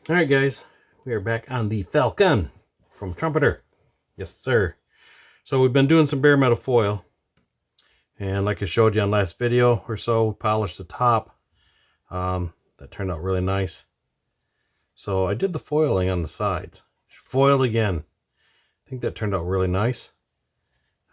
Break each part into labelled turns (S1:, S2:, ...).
S1: Alright guys, we are back on the Falcon from Trumpeter. Yes sir. So we've been doing some bare metal foil, and like I showed you on last video or so, we polished the top. That turned out really nice. So I did the foiling on the sides. Foiled again. I think that turned out really nice.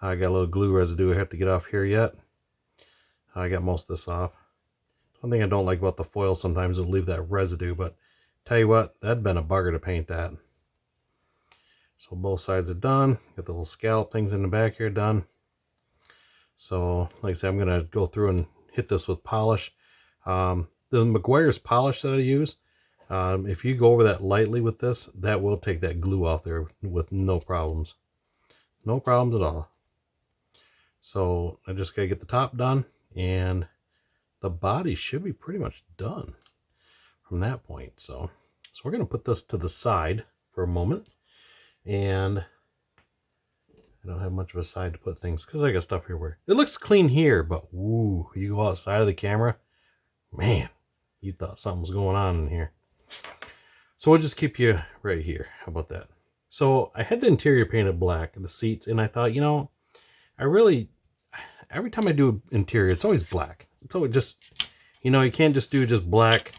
S1: I got a little glue residue I have to get off here yet. I got most of this off. One thing I don't like about the foil sometimes is leave that residue, but tell you what, that'd been a bugger to paint that. So both sides are done. Got the little scallop things in the back here done. So like I said, I'm going to go through and hit this with polish. The McGuire's polish that I use, if you go over that lightly with this, that will take that glue off there with no problems. No problems at all. So I just got to get the top done, and the body should be pretty much done from that point. So we're going to put this to the side for a moment. And I don't have much of a side to put things because I got stuff here where it looks clean here, but woo, you go outside of the camera, man, you thought something was going on in here. So we'll just keep you right here. How about that? So I had the interior painted black, the seats, and I thought, you know, every time I do interior, it's always black. It's always just, you know, you can't just do just black,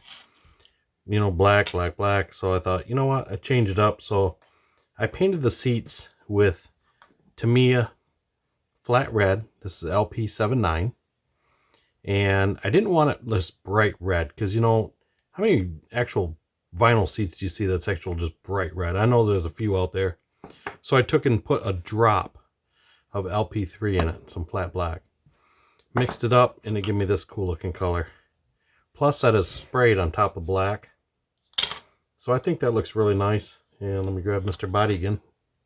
S1: you know, black. So I thought, you know what, I changed it up. So I painted the seats with Tamiya flat red. This is LP79. And I didn't want it this bright red because, you know, how many actual vinyl seats do you see that's actual just bright red? I know there's a few out there. So I took and put a drop of LP3 in it, some flat black. Mixed it up, and it gave me this cool looking color. Plus that is sprayed on top of black. So I think that looks really nice. And let me grab Mr. Body again.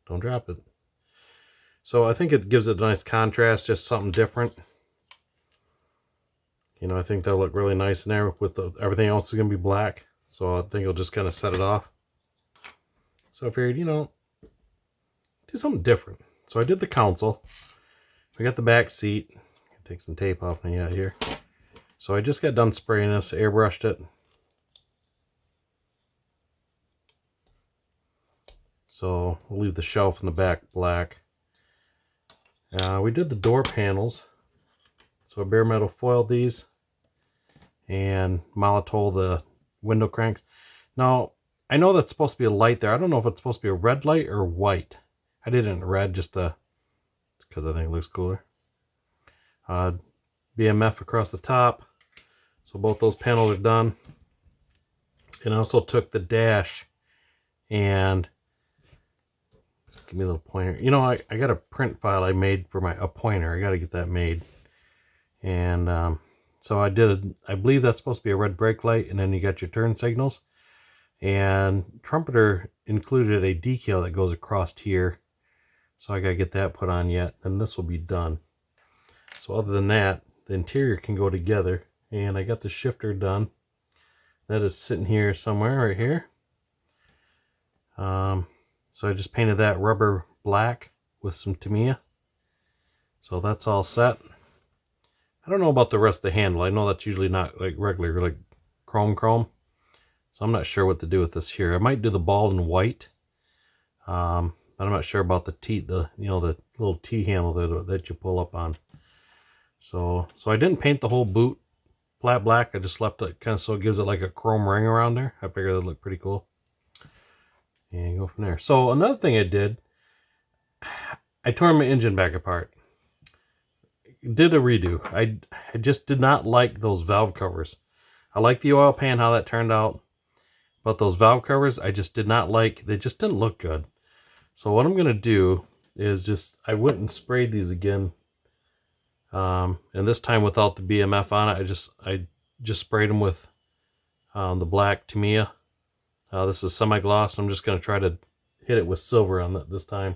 S1: Don't drop it. So I think it gives it a nice contrast, just something different. You know, I think that'll look really nice in there with everything else is going to be black. So I think it'll just kind of set it off. So I figured, you know, do something different. So I did the console. We got the back seat. Take some tape off me out here. So I just got done spraying this, airbrushed it. So we'll leave the shelf in the back black. We did the door panels. So I bare metal foiled these and Molotov the window cranks. Now, I know that's supposed to be a light there. I don't know if it's supposed to be a red light or white. I did it in red just because I think it looks cooler. BMF across the top. So both those panels are done. And I also took the dash and give me a little pointer. You know, I got a print file I made for a pointer. I got to get that made. And so I believe that's supposed to be a red brake light, and then you got your turn signals. And Trumpeter included a decal that goes across here. So I got to get that put on yet, and this will be done. So other than that, the interior can go together. And I got the shifter done. That is sitting here somewhere right here. So I just painted that rubber black with some Tamiya. So that's all set. I don't know about the rest of the handle. I know that's usually not like regular, like chrome. So I'm not sure what to do with this here. I might do the ball in white. But I'm not sure about the the little T handle that you pull up on. So I didn't paint the whole boot flat black. I just left it kind of so it gives it like a chrome ring around there. I figured that'd look pretty cool. And go from there. So another thing I did, I tore my engine back apart. Did a redo. I just did not like those valve covers. I like the oil pan, how that turned out. But those valve covers, I just did not like. They just didn't look good. So what I'm going to do is I went and sprayed these again. And this time without the BMF on it, I just sprayed them with the black Tamiya. This is semi-gloss. I'm just going to try to hit it with silver on that this time.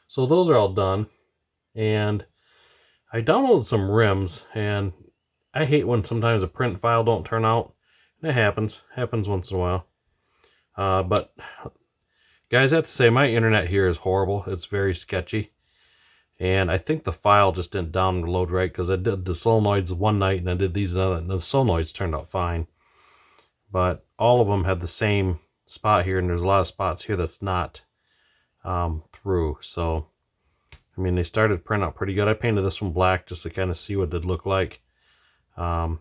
S1: So those are all done. And I downloaded some rims. And I hate when sometimes a print file don't turn out. And it happens. Happens once in a while. But guys, I have to say my internet here is horrible. It's very sketchy. And I think the file just didn't download right because I did the solenoids one night and I did these other, and the solenoids turned out fine. But all of them had the same spot here, and there's a lot of spots here that's not through. So I mean, they started to print out pretty good. I painted this one black just to kind of see what it'd look like. But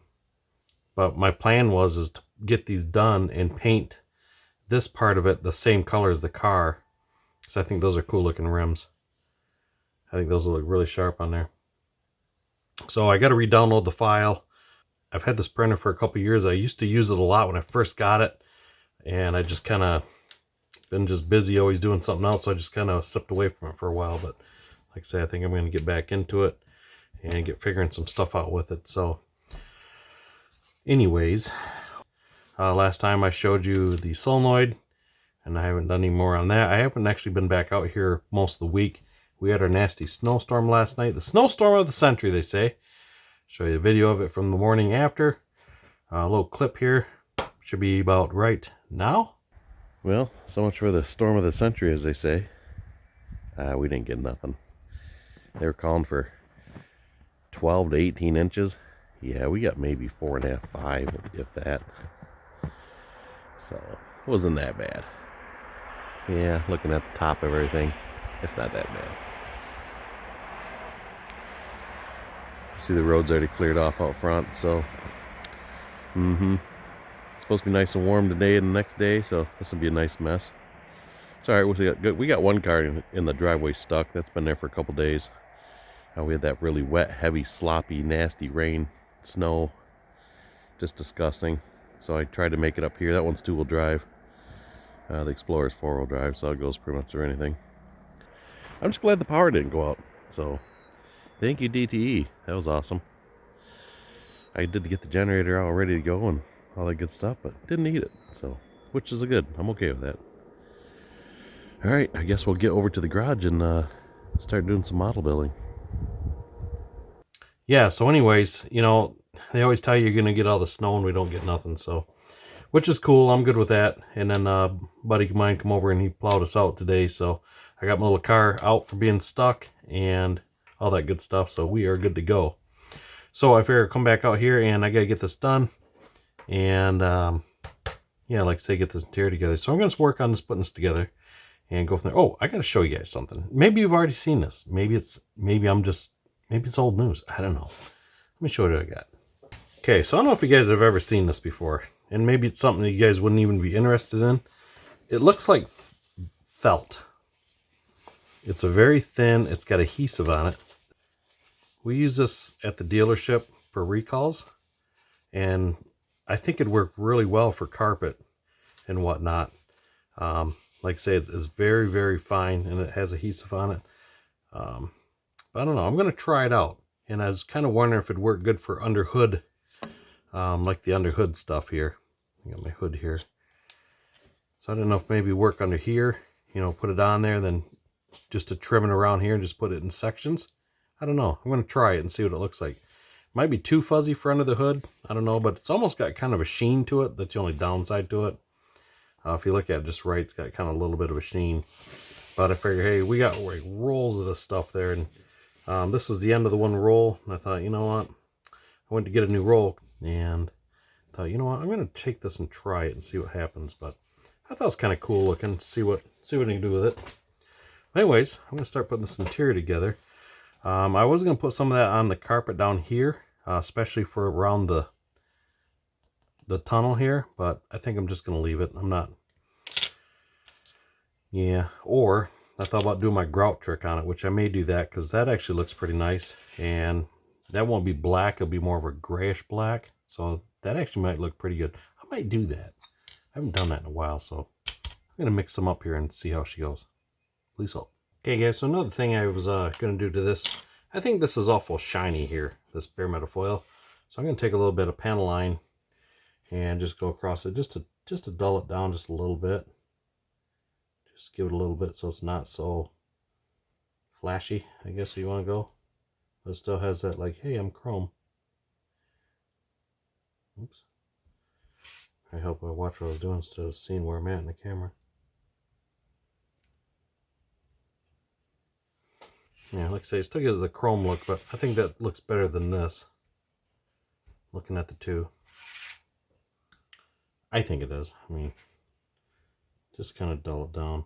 S1: my plan is to get these done and paint this part of it the same color as the car, because I think those are cool looking rims. I think those will look really sharp on there. So I got to re-download the file. I've had this printer for a couple years. I used to use it a lot when I first got it, and I just kind of been just busy always doing something else, so I just kind of stepped away from it for a while. But like I say, I think I'm going to get back into it and get figuring some stuff out with it. So anyways, last time I showed you the solenoid, and I haven't done any more on that. I haven't actually been back out here most of the week. We had our nasty snowstorm last night. The snowstorm of the century, they say. Show you a video of it from the morning after. A little clip here. Should be about right now. Well, so much for the storm of the century, as they say. We didn't get nothing. They were calling for 12 to 18 inches. Yeah, we got maybe 4.5, 5, if that. So, it wasn't that bad. Yeah, looking at the top of everything, it's not that bad. See, the road's already cleared off out front, so it's supposed to be nice and warm today and the next day, so this will be a nice mess. It's all right. We got one car in the driveway stuck. That's been there for a couple days. We had that really wet, heavy, sloppy, nasty rain, snow, just disgusting. So I tried to make it up here. That one's 2-wheel drive. The Explorer's 4-wheel drive, so it goes pretty much through anything. I'm just glad the power didn't go out. So thank you, DTE. That was awesome. I did get the generator all ready to go and all that good stuff, but didn't need it. So, which is good. I'm okay with that. All right, I guess we'll get over to the garage and start doing some model building. Yeah, so anyways, you know, they always tell you you're going to get all the snow and we don't get nothing, so, which is cool. I'm good with that. And then a buddy of mine come over and he plowed us out today, so I got my little car out for being stuck and all that good stuff, so we are good to go. So I figure I'll come back out here and I got to get this done and, yeah, like I say, get this interior together. So I'm going to work on this, putting this together. And go from there. Oh, I got to show you guys something. Maybe you've already seen this. Maybe it's old news. I don't know. Let me show you what I got. Okay, so I don't know if you guys have ever seen this before. And maybe it's something that you guys wouldn't even be interested in. It looks like felt. It's a very thin, it's got adhesive on it. We use this at the dealership for recalls. And I think it'd work really well for carpet and whatnot. Like I say, it's very, very fine, and it has adhesive on it. But I don't know. I'm going to try it out. And I was kind of wondering if it'd work good for under hood, like the under hood stuff here. I got my hood here. So I don't know if maybe work under here, you know, put it on there, then just to trim it around here and just put it in sections. I don't know. I'm going to try it and see what it looks like. Might be too fuzzy for under the hood. I don't know, but it's almost got kind of a sheen to it. That's the only downside to it. If you look at it just right, it's got kind of a little bit of a sheen. But I figure, hey, we got like rolls of this stuff there. And this is the end of the one roll. And I thought, you know what? I went to get a new roll. And I thought, you know what? I'm going to take this and try it and see what happens. But I thought it was kind of cool looking. See what I can do with it. Anyways, I'm going to start putting this interior together. I was going to put some of that on the carpet down here. Especially for around the tunnel here, but I think I'm just going to leave it. I'm not. Yeah, or I thought about doing my grout trick on it, which I may do that because that actually looks pretty nice. And that won't be black. It'll be more of a grayish black. So that actually might look pretty good. I might do that. I haven't done that in a while, so I'm going to mix them up here and see how she goes. Please hold. Okay, guys, so another thing I was going to do to this, I think this is awful shiny here, this bare metal foil. So I'm going to take a little bit of panel line and just go across it just to dull it down just a little bit. Just give it a little bit so it's not so flashy, I guess you want to go. But it still has that like, hey, I'm chrome. Oops. I hope I watch what I was doing instead of seeing where I'm at in the camera. Yeah, like I say, it still gives the chrome look, but I think that looks better than this. Looking at the two. I think it is. I mean, Just kind of dull it down.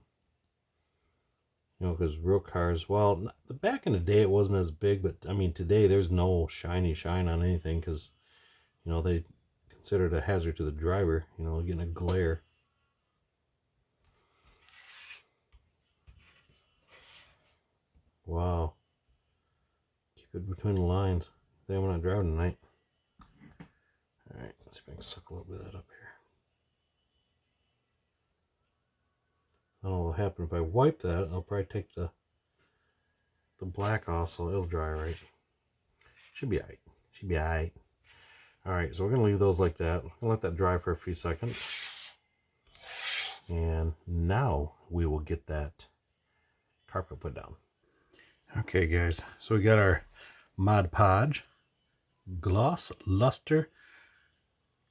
S1: You know, because real cars, well, back in the day it wasn't as big, but I mean today there's no shiny shine on anything because, you know, they consider it a hazard to the driver, you know, getting a glare. Wow. Keep it between the lines. I think I'm not driving tonight. Alright, let's see if I can suck a little bit of that up here. I don't know what will happen if I wipe that. I'll probably take the black off so it'll dry right. Should be alright. Should be alright. Alright, so we're going to leave those like that. We're going to let that dry for a few seconds. And now we will get that carpet put down. Okay guys, so we got our Mod Podge Gloss Luster.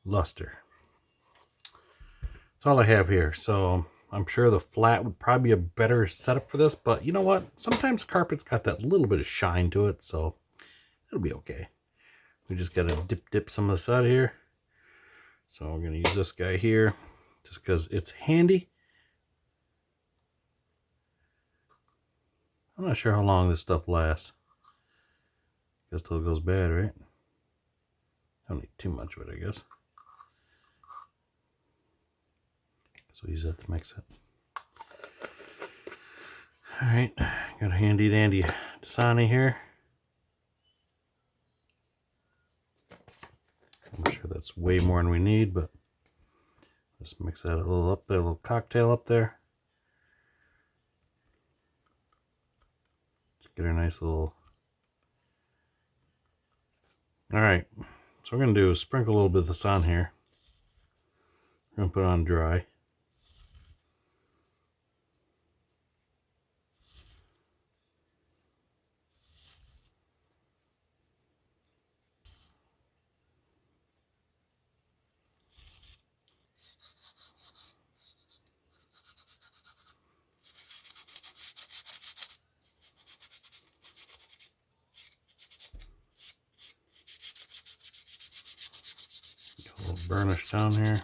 S1: That's all I have here. So I'm sure the flat would probably be a better setup for this, but you know what? Sometimes carpet's got that little bit of shine to it, so it'll be okay. We just gotta dip some of this out of here. So we're gonna use this guy here just because it's handy. I'm not sure how long this stuff lasts. Guess till it goes bad, right? Don't need too much of it, I guess. So use that to mix it. Alright, got a handy dandy Dasani here. I'm sure that's way more than we need, but just mix that a little up there, a little cocktail up there. Just get a nice little... Alright, so what we're going to do is sprinkle a little bit of this on here. We're going to put it on dry. Get a little burnish down here.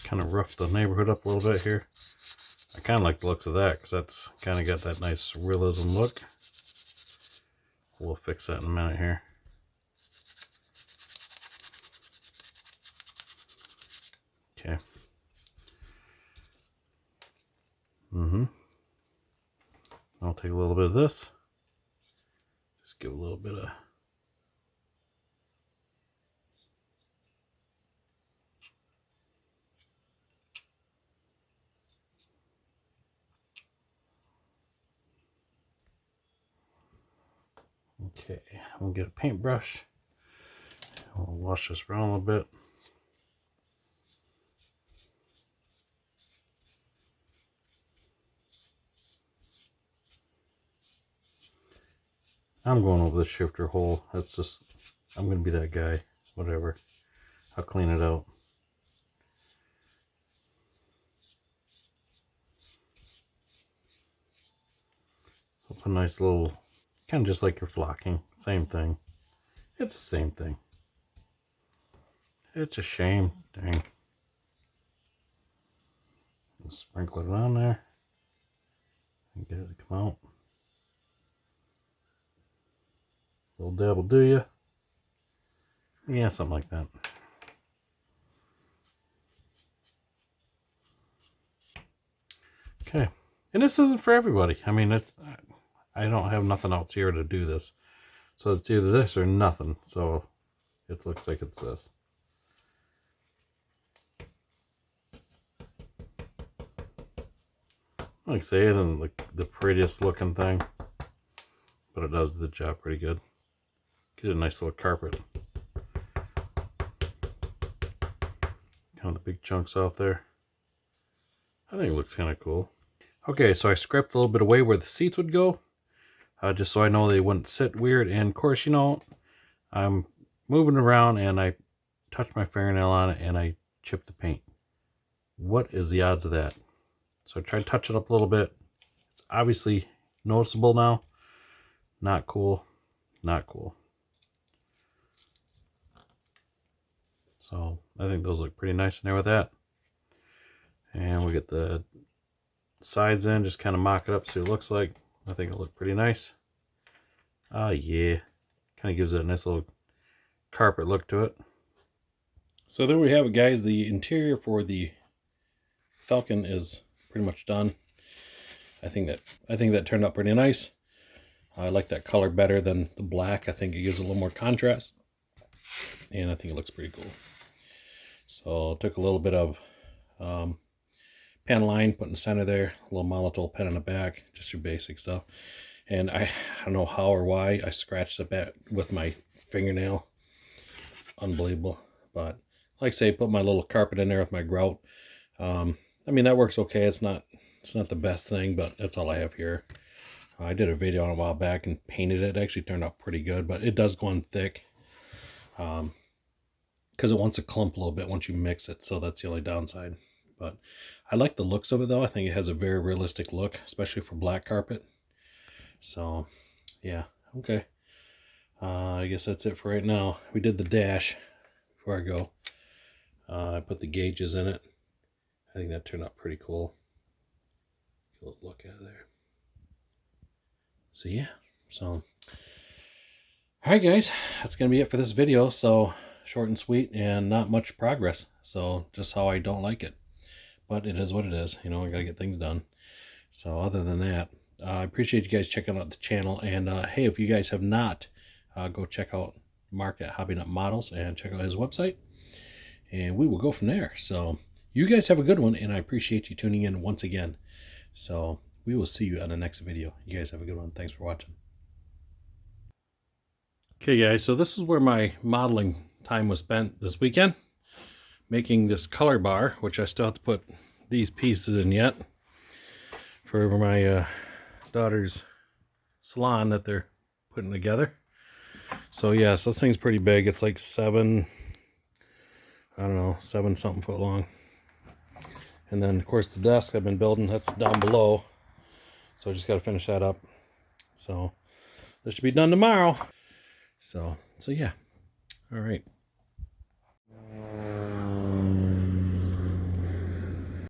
S1: Kind of rough the neighborhood up a little bit here. I kind of like the looks of that because that's kind of got that nice realism look. We'll fix that in a minute here. Okay. I'll take a little bit of this. Just give a little bit of... Okay, we'll get a paintbrush. We'll wash this around a little bit. I'm going over the shifter hole. That's just, I'm going to be that guy. Whatever. I'll clean it out. So put a nice little, kind of just like your flocking. Same thing. It's the same thing. It's a shame. Dang. Just sprinkle it on there. And get it to come out. Little dab will do ya. Yeah, something like that. Okay. And this isn't for everybody. I mean, it's, I don't have nothing else here to do this. So it's either this or nothing. So it looks like it's this. Like I say, it isn't like the prettiest looking thing, but it does the job pretty good. Get a nice little carpet. Kind of the big chunks out there. I think it looks kind of cool. Okay, so I scraped a little bit away where the seats would go, just so I know they wouldn't sit weird. And of course, you know, I'm moving around and I touched my fingernail on it and I chipped the paint. What is the odds of that? So I tried to touch it up a little bit. It's obviously noticeable now. Not cool. Not cool. So So I think those look pretty nice in there with that. And we get the sides in, just kind of mock it up, see what it looks like. I think it'll look pretty nice. Yeah, kind of gives it a nice little carpet look to it. So there we have it, guys. The interior for the Falcon is pretty much done. I think that turned out pretty nice. I like that color better than the black. I think it gives a little more contrast, and I think it looks pretty cool. So took a little bit of pen line, put in the center there, a little monotone pen in the back, just your basic stuff. And I don't know how or why I scratched the back with my fingernail. Unbelievable. But like I say, put my little carpet in there with my grout. I mean, that works okay. It's not the best thing, but that's all I have here. I did a video on it a while back and painted it. It actually turned out pretty good, but it does go on thick. Because it wants to clump a little bit once you mix it, so that's the only downside. But I like the looks of it, though. I think it has a very realistic look, especially for black carpet. So, yeah, okay. I guess that's it for right now. We did the dash before I go. I put the gauges in it. I think that turned out pretty cool. Get a little look at it there. So yeah, so alright guys, that's gonna be it for this video. So short and sweet and not much progress, so just how I don't like it, but it is what it is. You know, I gotta get things done. So other than that, I appreciate you guys checking out the channel, and hey, if you guys have not, go check out Mark at Hobby Nut Models and check out his website, and we will go from there. So you guys have a good one, and I appreciate you tuning in once again. So we will see you on the next video. You guys have a good one. Thanks for watching. Okay guys, so this is where my modeling time was spent this weekend, making this color bar, which I still have to put these pieces in yet for my daughter's salon that they're putting together. So yeah, so this thing's pretty big. It's like 7 something foot long. And then of course the desk I've been building, that's down below. So I just got to finish that up. So this should be done tomorrow. So yeah. All right.